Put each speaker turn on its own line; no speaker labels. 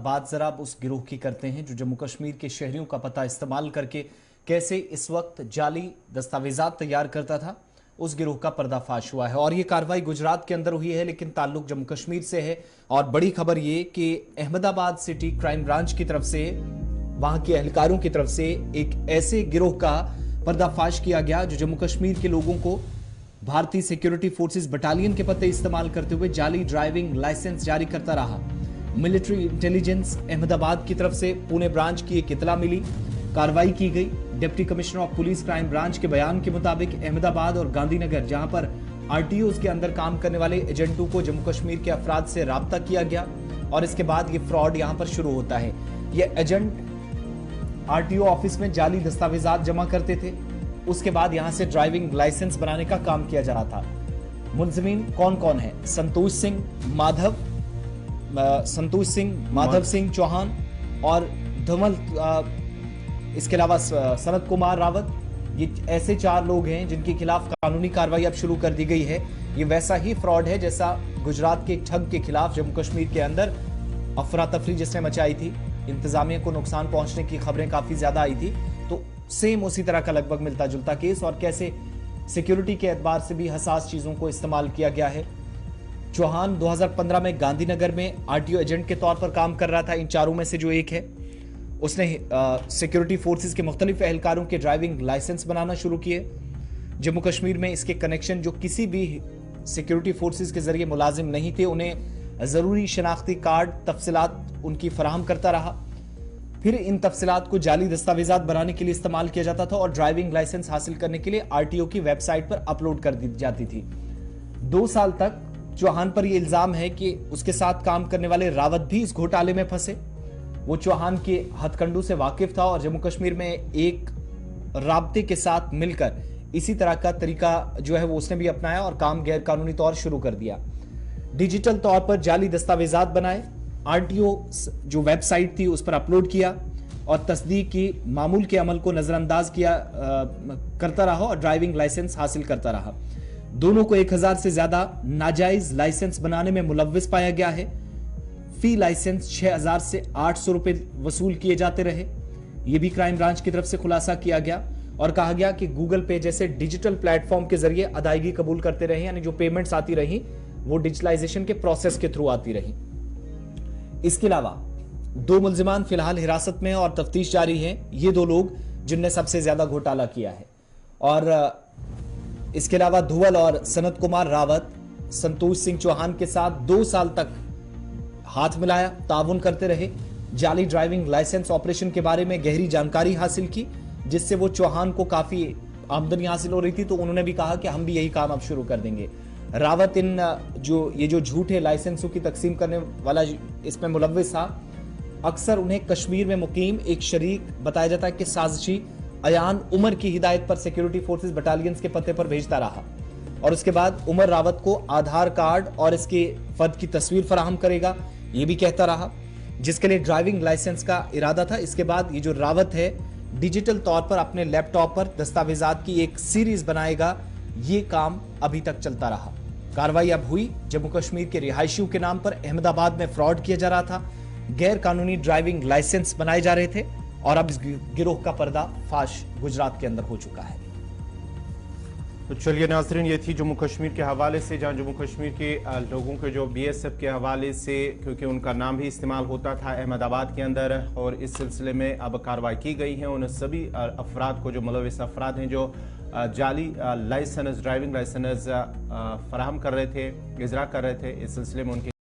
बात जरा अब उस गिरोह की करते हैं जो जम्मू कश्मीर के शहरियों का पता इस्तेमाल करके कैसे इस वक्त जाली दस्तावेजात तैयार करता था। उस गिरोह का पर्दाफाश हुआ है और ये कार्रवाई गुजरात के अंदर हुई है लेकिन ताल्लुक जम्मू कश्मीर से है। और बड़ी खबर ये कि अहमदाबाद सिटी क्राइम ब्रांच की तरफ से, वहां के एहलकारों की तरफ से एक ऐसे गिरोह का पर्दाफाश किया गया जो जम्मू कश्मीर के लोगों को भारतीय सिक्योरिटी फोर्सेस बटालियन के पते इस्तेमाल करते हुए जाली ड्राइविंग लाइसेंस जारी करता रहा। मिलिट्री इंटेलिजेंस अहमदाबाद की तरफ से पुणे ब्रांच की एक इतला मिली, कार्रवाई की गई। Deputy commissioner of police crime branch के बयान के मुताबिक अहमदाबाद और गांधीनगर, जहां पर आरटीओ के अंदर काम करने वाले एजेंटों को जम्मू कश्मीर के अफराद से राब्ता किया गया और इसके बाद ये फ्रॉड यहां पर शुरू होता है। ये एजेंट आरटीओ ऑफिस में जाली दस्तावेजात जमा करते थे, उसके बाद यहां से ड्राइविंग लाइसेंस बनाने का काम किया जा रहा था। मुलजिमीन कौन कौन है? संतोष सिंह, माधव सिंह चौहान और धवल, इसके अलावा सनत कुमार रावत। ये ऐसे 4 लोग हैं जिनके खिलाफ कानूनी कार्रवाई अब शुरू कर दी गई है। ये वैसा ही फ्रॉड है जैसा गुजरात के ठग के खिलाफ जम्मू कश्मीर के अंदर अफरा तफरी जिसने मचाई थी, इंतजामिया को नुकसान पहुंचने की खबरें काफी ज्यादा आई थी। तो सेम उसी तरह का लगभग मिलता जुलता केस और कैसे सिक्योरिटी के एतबार से भी हसास चीजों को इस्तेमाल किया गया है। चौहान 2015 में गांधीनगर में आरटीओ एजेंट के तौर पर काम कर रहा था। इन 4 में से जो एक है उसने सिक्योरिटी फोर्सेस के मुख्तलिफ एहलकारों के ड्राइविंग लाइसेंस बनाना शुरू किए। जम्मू कश्मीर में इसके कनेक्शन जो किसी भी सिक्योरिटी फोर्सेस के जरिए मुलाजिम नहीं थे, उन्हें जरूरी शनाख्ती कार्ड तफसीलात उनकी फराहम करता रहा। फिर इन तफसीलात को जाली दस्तावेजात बनाने के लिए इस्तेमाल किया जाता था और ड्राइविंग लाइसेंस हासिल करने के लिए आरटीओ की वेबसाइट पर अपलोड कर दी जाती थी। 2 साल तक चौहान पर यह इल्जाम है कि उसके साथ काम करने वाले रावत भी इस घोटाले में फंसे। वो चौहान के हथकंडों से वाकिफ था और जम्मू कश्मीर में एक राब्ते के साथ मिलकर इसी तरह का तरीका जो है वो उसने भी अपनाया और काम गैर कानूनी तौर शुरू कर दिया। डिजिटल तौर पर जाली दस्तावेजात बनाए, आरटीओ जो वेबसाइट थी उस पर अपलोड किया और तस्दीक की मामूल के अमल को नजरअंदाज करता रहा और ड्राइविंग लाइसेंस हासिल करता रहा। दोनों को 1000 से ज्यादा नाजायज लाइसेंस बनाने में मुलव्विस पाया गया है। फी लाइसेंस 6000 से 800 रुपए वसूल किए जाते रहे। यह भी क्राइम ब्रांच की तरफ से खुलासा किया गया और कहा गया कि गूगल पे जैसे डिजिटल प्लेटफॉर्म के जरिए अदायगी कबूल करते रहे, यानी जो पेमेंट्स आती रही वो डिजिटलाइजेशन के प्रोसेस के थ्रू आती रही। इसके अलावा 2 मुलजिमान फिलहाल हिरासत में और तफ्तीश जारी है। ये 2 लोग जिनने सबसे ज्यादा घोटाला किया है। और इसके अलावा धुवल और सनत कुमार रावत संतोष सिंह चौहान के साथ 2 साल तक हाथ मिलाया, ताउन करते रहे। जाली ड्राइविंग लाइसेंस ऑपरेशन के बारे में गहरी जानकारी हासिल की जिससे वो चौहान को काफी आमदनी हासिल हो रही थी, तो उन्होंने भी कहा कि हम भी यही काम अब शुरू कर देंगे। रावत इन जो झूठे लाइसेंसों की तकसीम करने वाला इसमें मुलव्विस था। अक्सर उन्हें कश्मीर में मुकीम एक शरीक बताया जाता है कि साजिशी अयान उमर की हिदायत पर सिक्योरिटी फोर्सेस बटालियंस के पते पर भेजता रहा और उसके बाद उमर रावत को आधार कार्ड और इसके फर्द की तस्वीर फराहम करेगा, ये भी कहता रहा, जिसके लिए ड्राइविंग लाइसेंस का इरादा था। इसके बाद ये जो रावत है डिजिटल तौर पर अपने लैपटॉप पर दस्तावेजात की एक सीरीज बनाएगा। ये काम अभी तक चलता रहा। कार्रवाई अब हुई। जम्मू कश्मीर के रिहायशियों के नाम पर अहमदाबाद में फ्रॉड किया जा रहा था, गैर कानूनी ड्राइविंग लाइसेंस बनाए जा रहे थे और अब इस गिरोह का पर्दाफाश गुजरात के अंदर हो चुका है।
तो चलिए नाज़रीन, ये थी जम्मू कश्मीर के हवाले से, जहां जम्मू कश्मीर के लोगों के जो बीएसएफ के हवाले से, क्योंकि उनका नाम भी इस्तेमाल होता था अहमदाबाद के अंदर, और इस सिलसिले में अब कार्रवाई की गई है उन सभी अफराद को जो मुलविस अफराद हैं जो जाली लाइसेंस ड्राइविंग लाइसेंस फराहम कर रहे थे, इजरा कर रहे थे। इस सिलसिले में उनके